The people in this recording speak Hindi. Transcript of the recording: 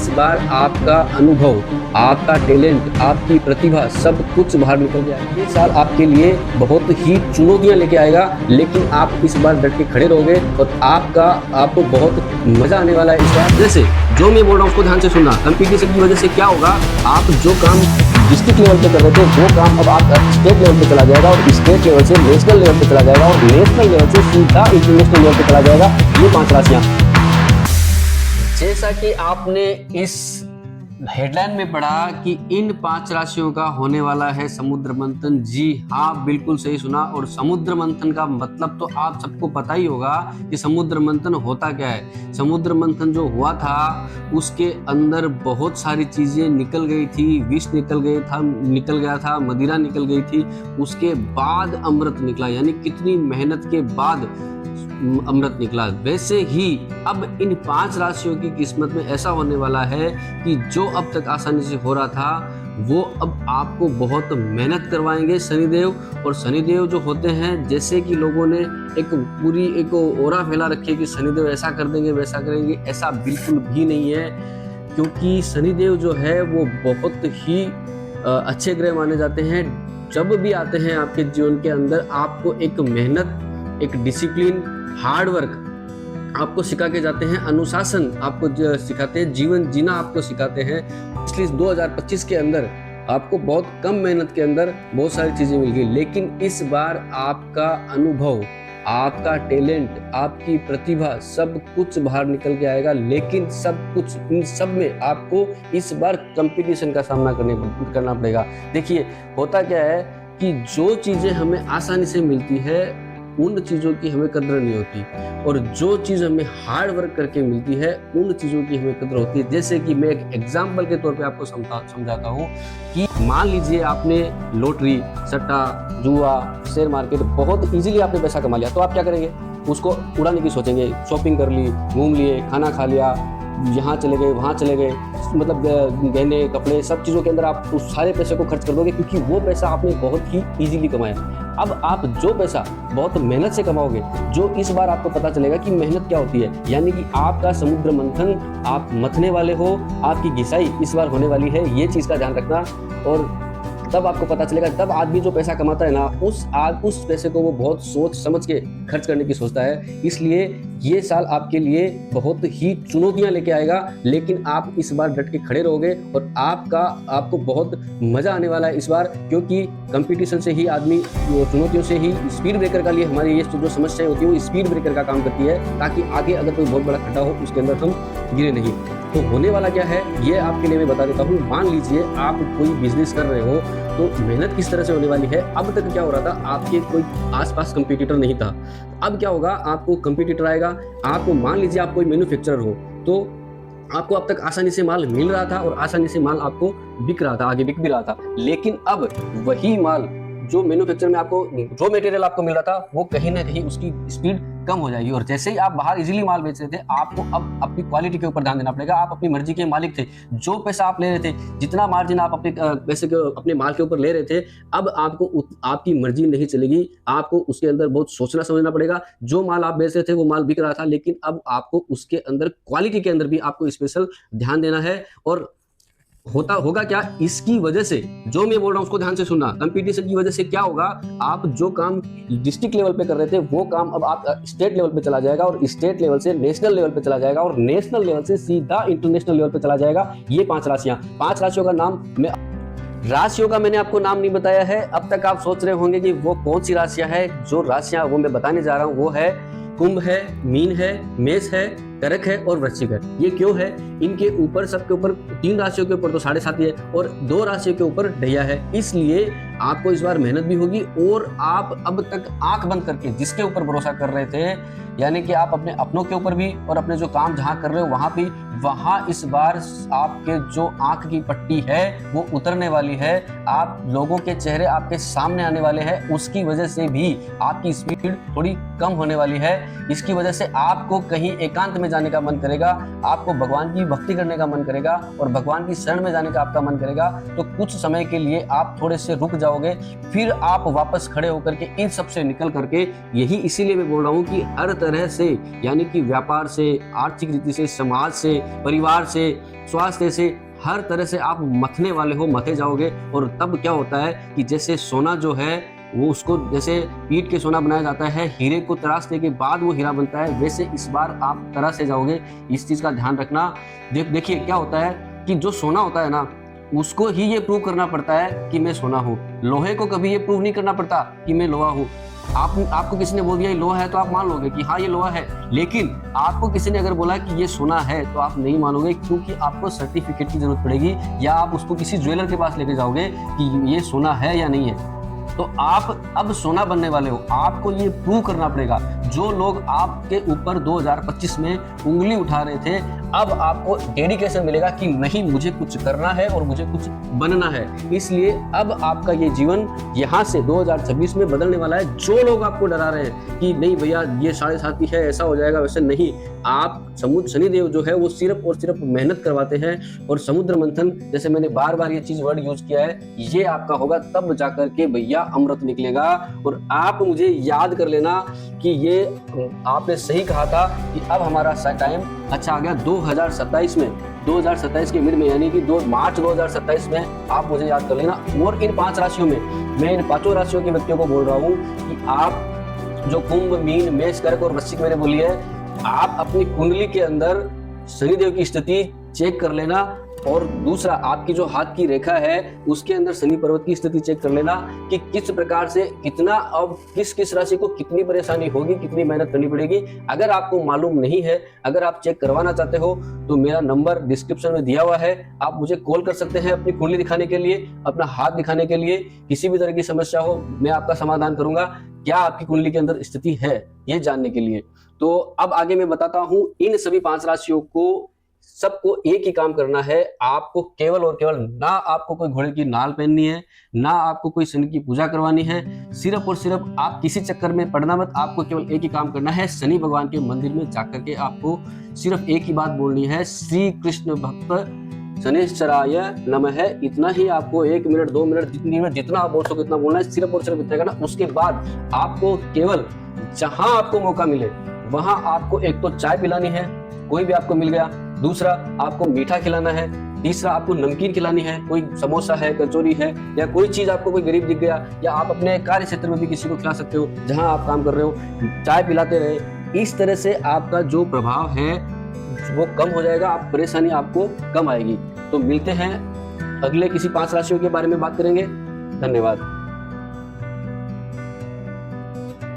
इस बार आपका अनुभव, आपका टैलेंट, आपकी प्रतिभा सब कुछ बाहर निकल जाएगा। ये साल आपके लिए बहुत ही चुनौतियां लेके आएगा, लेकिन आप इस बार डट के खड़े रहोगे और आपको बहुत मजा आने वाला है इस बार। जैसे जो मैं बोल रहा हूँ उसको ध्यान से सुनना। कंपटीशन की वजह से क्या होगा, आप जो काम डिस्ट्रिक्ट लेवल पे कर रहे थे वो काम अब आप स्टेट लेवल पे चला जाएगा और स्टेट लेवल से नेशनल लेवल पे चला जाएगा और नेशनल लेवल से सीधा इंटरनेशनल लेवल पे चला जाएगा। ये 5 राशियां, जैसा कि आपने इस हेडलाइन में पढ़ा कि इन 5 राशियों का होने वाला है समुद्र मंथन। जी हाँ, बिल्कुल सही सुना। और समुद्र मंथन का मतलब तो आप सबको पता ही होगा कि समुद्र मंथन होता क्या है। समुद्र मंथन जो हुआ था उसके अंदर बहुत सारी चीजें निकल गई थी, विष निकल गया था, मदिरा निकल गई थी, उसके बाद अमृत निकला। यानी कितनी मेहनत के बाद अमृत निकला। वैसे ही अब इन 5 राशियों की किस्मत में ऐसा होने वाला है कि जो अब तक आसानी से हो रहा था वो अब आपको बहुत मेहनत करवाएंगे शनिदेव। और शनिदेव जो होते हैं, जैसे कि लोगों ने एक ओरा फैला रखी है कि शनिदेव ऐसा कर देंगे वैसा करेंगे, ऐसा बिल्कुल भी नहीं है। क्योंकि शनिदेव जो है वो बहुत ही अच्छे ग्रह माने जाते हैं। जब भी आते हैं आपके जीवन के अंदर आपको एक मेहनत, एक डिसिप्लिन, हार्ड वर्क आपको सिखा के जाते हैं, अनुशासन आपको सिखाते हैं, जीवन जीना आपको सिखाते हैं। इसलिए 2025 के अंदर आपको बहुत कम मेहनत के अंदर बहुत सारी चीजें मिल गई। लेकिन इस बार आपका अनुभव, आपका टैलेंट, आपकी प्रतिभा सब कुछ बाहर निकल के आएगा। लेकिन सब कुछ, इन सब में आपको इस बार कंपटीशन का सामना करना पड़ेगा। देखिए होता क्या है कि जो चीजें हमें आसानी से मिलती है उन चीज़ों की हमें कदर नहीं होती, और जो चीज़ हमें हार्ड वर्क करके मिलती है उन चीज़ों की हमें कदर होती है। जैसे कि मैं एक एग्जाम्पल के तौर पे आपको समझाता हूँ कि मान लीजिए आपने लॉटरी, सट्टा, जुआ, शेयर मार्केट बहुत इजीली आपने पैसा कमा लिया, तो आप क्या करेंगे? उसको उड़ाने की सोचेंगे। शॉपिंग कर ली, घूम लिए, खाना खा लिया, यहाँ चले गए, वहाँ चले गए, मतलब गहने, कपड़े, सब चीज़ों के अंदर आप उस सारे पैसे को खर्च कर दोगे, क्योंकि वो पैसा आपने बहुत ही इजीली कमाया। अब आप जो पैसा बहुत मेहनत से कमाओगे, जो इस बार आपको पता चलेगा कि मेहनत क्या होती है, यानी कि आपका समुद्र मंथन आप मथने वाले हो, आपकी घिसाई इस बार होने वाली है। ये चीज़ का ध्यान रखना। और तब आपको पता चलेगा, तब आदमी जो पैसा कमाता है ना, उस पैसे को वो बहुत सोच समझ के खर्च करने की सोचता है। इसलिए ये साल आपके लिए बहुत ही चुनौतियां लेके आएगा, लेकिन आप इस बार डट के खड़े रहोगे और आपको बहुत मजा आने वाला है इस बार। क्योंकि कंपटीशन से ही आदमी, चुनौतियों से ही, स्पीड ब्रेकर का लिए हमारी ये जो समस्याएं होती है वो स्पीड ब्रेकर का काम करती है, ताकि आगे अगर कोई बहुत बड़ा खड्डा हो उसके अंदर हम गिरे नहीं। तो होने वाला क्या है ये आपके लिए मैं बता देता हूँ। मान लीजिए आप कोई बिजनेस कर रहे हो, तो मेहनत किस तरह से होने वाली है। अब तक क्या हो रहा था, आपके कोई आसपास कंपटीटर नहीं था। अब क्या होगा, आपको कंपटीटर आएगा। आपको मान लीजिए आप कोई मैन्युफैक्चरर हो, तो आपको अब तक आसानी से माल मिल रहा था और आसानी से माल आपको बिक रहा था, आगे बिक भी रहा था। लेकिन अब वही माल जो मैन्युफैक्चर में आपको रॉ मटेरियल आपको मिल रहा था, वो कहीं ना कहीं उसकी स्पीड कम हो जाएगी। और जैसे ही आप बाहर इजीली माल बेच रहे थे, आपको अब अपनी क्वालिटी के ऊपर ध्यान देना पड़ेगा। आप अपनी मर्जी के मालिक थे। जो पैसा आप ले रहे थे, जितना मार्जिन आप अपने पैसे के अपने माल के ऊपर ले रहे थे, अब आपको आपकी मर्जी नहीं चलेगी। आपको उसके अंदर बहुत सोचना समझना पड़ेगा। जो माल आप बेच रहे थे वो माल बिक रहा था, लेकिन अब आपको उसके अंदर क्वालिटी के अंदर भी आपको स्पेशल ध्यान देना है। और होगा क्या, इसकी वजह से जो मैं बोल रहा हूँ उसको ध्यान से सुनना। कंपटीशन की वजह से क्या होगा, आप जो काम डिस्ट्रिक्ट लेवल पे कर रहे थे वो काम अब आप स्टेट लेवल पे चला जाएगा और स्टेट लेवल से नेशनल लेवल पे चला जाएगा और नेशनल लेवल से सीधा इंटरनेशनल लेवल पे चला जाएगा। ये 5 राशियों का नाम राशियों का मैंने आपको नाम नहीं बताया है। अब तक आप सोच रहे होंगे कि वो कौन सी राशियां हैं। जो राशियां वो मैं बताने जा रहा हूं वो है कुंभ है, मीन है, मेष है, कर्क है और वृश्चिक है। ये क्यों है, इनके ऊपर, सबके ऊपर, 3 राशियों के ऊपर तो 7.5 है और 2 राशियों के ऊपर ढैया है। इसलिए आपको इस बार मेहनत भी होगी। और आप अब तक आंख बंद करके जिसके ऊपर भरोसा कर रहे थे, यानी कि आप अपने अपनों के ऊपर भी और अपने जो काम जहां कर रहे हो वहां भी, वहां इस बार आपके जो आंख की पट्टी है वो उतरने वाली है। आप लोगों के चेहरे आपके सामने आने वाले हैं। उसकी वजह से भी आपकी स्पीड थोड़ी कम होने वाली है। इसकी वजह से आपको कहीं एकांत में जाने का मन करेगा, आपको भगवान की भक्ति करने का मन करेगा और भगवान की शरण में जाने का आपका मन करेगा। तो कुछ समय के लिए आप थोड़े से रुक जाओगे, फिर आप वापस खड़े होकर के इन सब से निकल करके, यही इसीलिए मैं बोल रहा हूँ कि हर तरह से, यानी कि व्यापार से, आर्थिक रीति से, समाज से, परिवार से, स्वास्थ्य से, हर तरह से आप मथने वाले हो, मथे जाओगे। और तब क्या होता है कि जैसे सोना जो है वो उसको जैसे पीट के सोना बनाया जाता है, हीरे को तराशने के बाद वो हीरा बनता है, वैसे इस बार आप तरह से जाओगे। इस चीज़ का ध्यान रखना। देखिए क्या होता है कि जो सोना होता है ना, उसको ही ये प्रूव करना पड़ता है कि मैं सोना हूँ। लोहे को कभी ये प्रूव नहीं करना पड़ता कि मैं लोहा हूँ। आपको किसी ने बोल दिया ये लोहा है तो आप मान लोगे कि हाँ ये लोहा है, लेकिन आपको किसी ने अगर बोला कि ये सोना है तो आप नहीं मानोगे, क्योंकि आपको सर्टिफिकेट की जरूरत पड़ेगी, या आप उसको किसी ज्वेलर के पास लेके जाओगे कि ये सोना है या नहीं है। तो आप अब सोना बनने वाले हो, आपको ये प्रूव करना पड़ेगा। जो लोग आपके ऊपर 2025 में उंगली उठा रहे थे, अब आपको डेडिकेशन मिलेगा कि नहीं मुझे कुछ करना है और मुझे कुछ बनना है। इसलिए अब आपका ये जीवन यहाँ से 2026 में बदलने वाला है। जो लोग आपको डरा रहे हैं कि नहीं भैया ये 7.5 है, ऐसा हो जाएगा, वैसे नहीं। आप शनिदेव जो है वो सिर्फ और सिर्फ मेहनत करवाते हैं, और समुद्र मंथन, जैसे मैंने बार बार ये चीज वर्ड यूज किया है, ये आपका होगा तब जाकर के भैया अमृत निकलेगा। और आप मुझे याद कर लेना कि ये आपने सही कहा था कि अब हमारा टाइम अच्छा आ गया 2027 में, 2027 के मिड में, यानी कि 2 मार्च 2027 में आप मुझे याद कर लेना। और इन 5 राशियों में, मैं इन 5 राशियों के व्यक्तियों को बोल रहा हूँ कि आप जो कुंभ, मीन, मेष, कर्क और वृश्चिक मैंने बोली है, आप अपनी कुंडली के अंदर शनिदेव की स्थिति चेक कर लेना। और दूसरा, आपकी जो हाथ की रेखा है उसके अंदर शनि पर्वत की स्थिति चेक कर लेना कि किस प्रकार से कितना, अब किस राशि को कितनी परेशानी होगी, कितनी मेहनत करनी पड़ेगी। अगर आपको मालूम नहीं है, अगर आप चेक करवाना चाहते हो, तो मेरा नंबर डिस्क्रिप्शन में दिया हुआ है, आप मुझे कॉल कर सकते हैं अपनी कुंडली दिखाने के लिए, अपना हाथ दिखाने के लिए। किसी भी तरह की समस्या हो मैं आपका समाधान करूंगा, क्या आपकी कुंडली के अंदर स्थिति है ये जानने के लिए। तो अब आगे मैं बताता हूं, इन सभी 5 राशियों को सबको एक ही काम करना है। आपको केवल और केवल, ना आपको कोई घोड़े की नाल पहननी है, ना आपको कोई शनि की पूजा करवानी है, सिर्फ और सिर्फ आप किसी चक्कर में पड़ना मत। आपको केवल एक ही काम करना है, शनि भगवान के मंदिर में जाकर के आपको सिर्फ एक ही बात बोलनी है, श्री कृष्ण भक्त शनिश्चराय नमः। इतना ही आपको 1 मिनट 2 मिनट जितना आप बोल सको इतना बोलना है, सिर्फ और सिर्फ इतना करना। उसके बाद आपको केवल जहां आपको मौका मिले वहां आपको एक तो चाय पिलानी है, कोई भी आपको मिल गया, दूसरा आपको मीठा खिलाना है, तीसरा आपको नमकीन खिलानी है, कोई समोसा है, कचौरी है, या कोई चीज आपको कोई गरीब दिख गया, या आप अपने कार्य क्षेत्र में भी किसी को खिला सकते हो जहां आप काम कर रहे हो, चाय पिलाते रहे। इस तरह से आपका जो प्रभाव है वो कम हो जाएगा, आप परेशानी आपको कम आएगी। तो मिलते हैं अगले किसी 5 राशियों के बारे में बात करेंगे। धन्यवाद।